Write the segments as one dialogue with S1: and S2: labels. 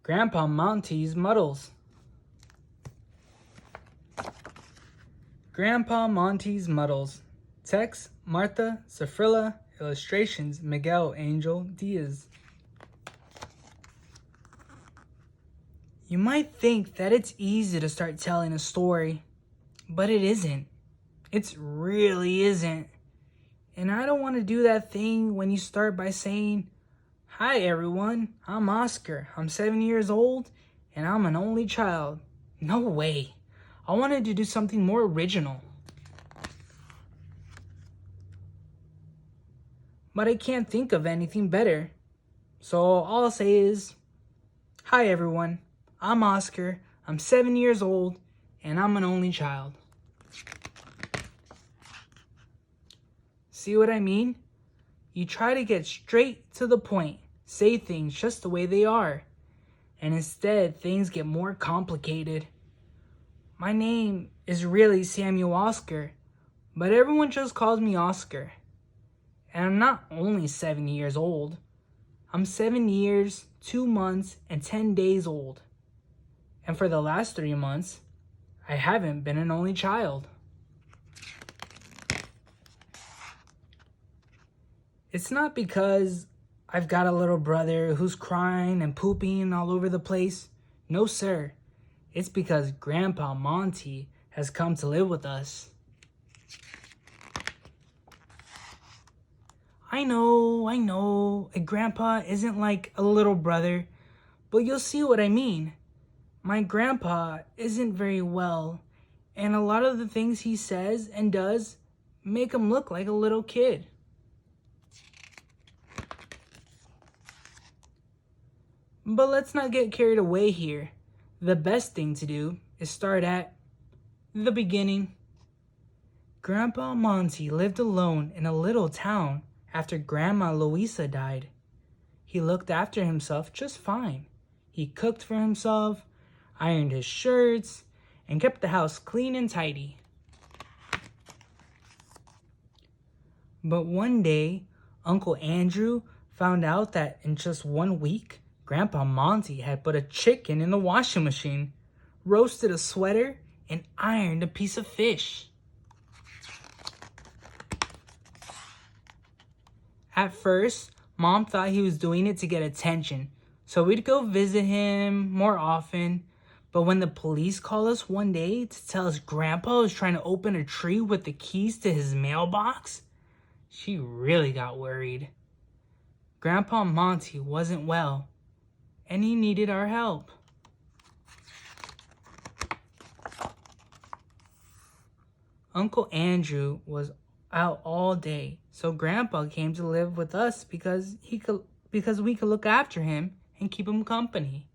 S1: Grandpa Monty's Muddles. Grandpa Monty's Muddles. Text, Marta, Zafrilla. Illustrations, Miguel Angel Diaz. You might think that it's easy to start telling a story, but it isn't. It really isn't. And I don't want to do that thing when you start by saying, "Hi everyone, I'm Oscar. I'm 7 years old and I'm an only child." No way. I wanted to do something more original. But I can't think of anything better. So all I'll say is, "Hi everyone, I'm Oscar. I'm 7 years old and I'm an only child." See what I mean? You try to get straight to the point, say things just the way they are, and instead things get more complicated. My name is really Samuel Oscar, but everyone just calls me Oscar. And I'm not only 7 years old. I'm 7 years, 2 months, and 10 days old. And for the last 3 months, I haven't been an only child. It's not because I've got a little brother who's crying and pooping all over the place. No, sir. It's because Grandpa Monty has come to live with us. I know, a grandpa isn't like a little brother, but you'll see what I mean. My grandpa isn't very well, and a lot of the things he says and does make him look like a little kid. But let's not get carried away here. The best thing to do is start at the beginning. Grandpa Monty lived alone in a little town after Grandma Louisa died. He looked after himself just fine. He cooked for himself, ironed his shirts, and kept the house clean and tidy. But one day, Uncle Andrew found out that in just 1 week, Grandpa Monty had put a chicken in the washing machine, roasted a sweater, and ironed a piece of fish. At first, Mom thought he was doing it to get attention, so we'd go visit him more often. But when the police called us one day to tell us Grandpa was trying to open a tree with the keys to his mailbox, she really got worried. Grandpa Monty wasn't well, and he needed our help. Uncle Andrew was out all day, so Grandpa came to live with us because we could look after him and keep him company.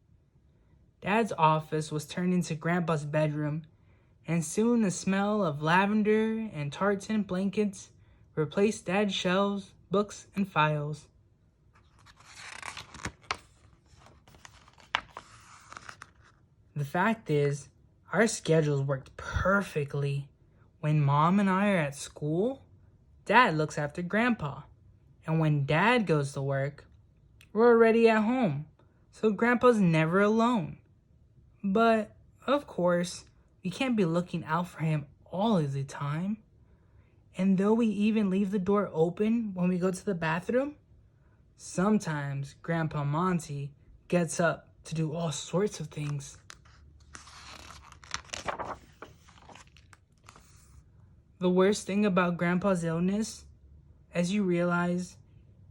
S1: Dad's office was turned into Grandpa's bedroom, and soon the smell of lavender and tartan blankets replaced Dad's shelves, books, and files. The fact is, our schedules worked perfectly. When Mom and I are at school, Dad looks after Grandpa. And when Dad goes to work, we're already at home, so Grandpa's never alone. But, of course, we can't be looking out for him all of the time. And though we even leave the door open when we go to the bathroom, sometimes Grandpa Monty gets up to do all sorts of things. The worst thing about Grandpa's illness, as you realize,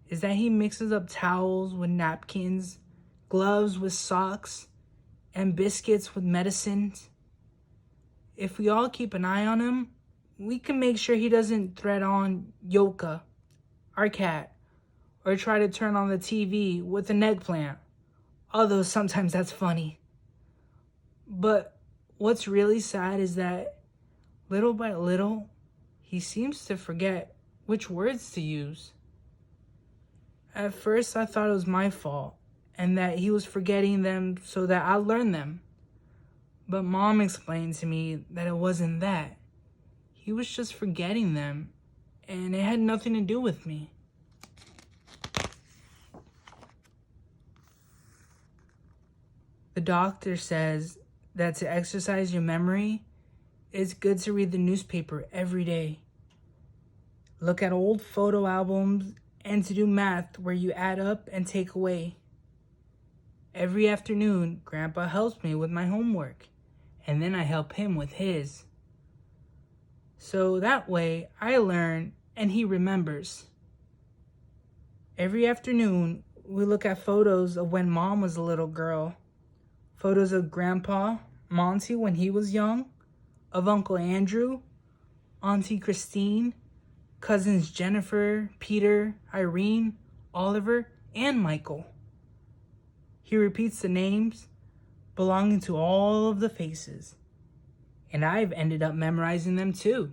S1: is that he mixes up towels with napkins, gloves with socks, and biscuits with medicines. If we all keep an eye on him, we can make sure he doesn't thread on Yoka, our cat, or try to turn on the TV with an eggplant, although sometimes that's funny. But what's really sad is that little by little, he seems to forget which words to use. At first, I thought it was my fault and that he was forgetting them so that I learned them. But Mom explained to me that it wasn't that. He was just forgetting them, and it had nothing to do with me. The doctor says that to exercise your memory, it's good to read the newspaper every day. Look at old photo albums and to do math where you add up and take away. Every afternoon, Grandpa helps me with my homework, and then I help him with his. So that way, I learn and he remembers. Every afternoon, we look at photos of when Mom was a little girl. Photos of Grandpa, Monty when he was young, of Uncle Andrew, Auntie Christine, cousins Jennifer, Peter, Irene, Oliver, and Michael. He repeats the names belonging to all of the faces, and I've ended up memorizing them too.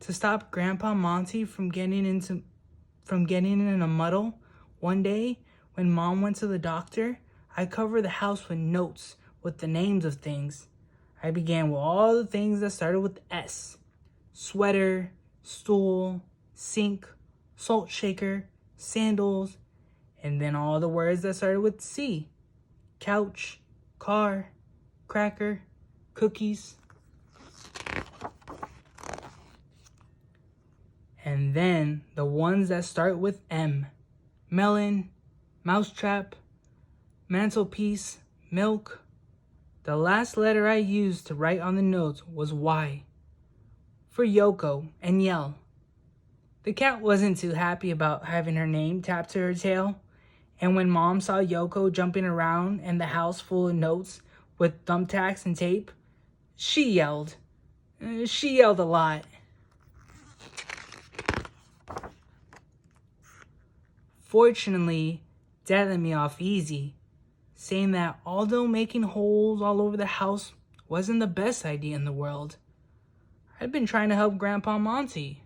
S1: To stop Grandpa Monty from getting in a muddle, one day when Mom went to the doctor, I covered the house with notes with the names of things. I began with all the things that started with S. Sweater, stool, sink, salt shaker, sandals, and then all the words that started with C. Couch, car, cracker, cookies. And then the ones that start with M. Melon, mousetrap, mantelpiece, milk. The last letter I used to write on the notes was Y. For Yoko and Yell. The cat wasn't too happy about having her name tapped to her tail, and when Mom saw Yoko jumping around and the house full of notes with thumbtacks and tape, she yelled. She yelled a lot. Fortunately, Dad let me off easy, saying that although making holes all over the house wasn't the best idea in the world, I'd been trying to help Grandpa Monty.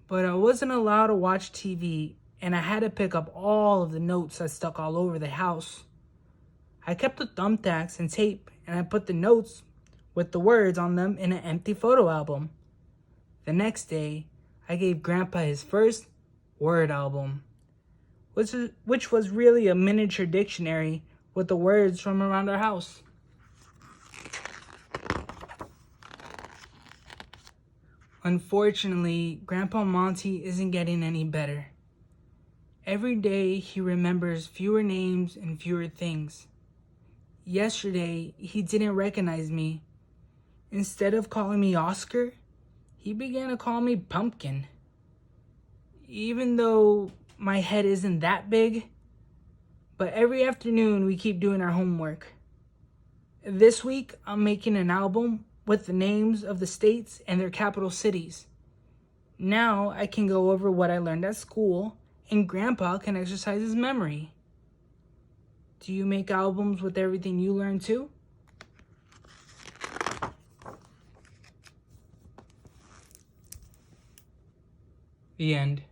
S1: But I wasn't allowed to watch TV, and I had to pick up all of the notes that stuck all over the house. I kept the thumbtacks and tape, and I put the notes with the words on them in an empty photo album. The next day, I gave Grandpa his first word album, which was really a miniature dictionary with the words from around our house. Unfortunately, Grandpa Monty isn't getting any better. Every day he remembers fewer names and fewer things. Yesterday, he didn't recognize me. Instead of calling me Oscar, he began to call me Pumpkin. Even though my head isn't that big, but every afternoon we keep doing our homework. This week, I'm making an album with the names of the states and their capital cities. Now I can go over what I learned at school, and Grandpa can exercise his memory. Do you make albums with everything you learned too? The end.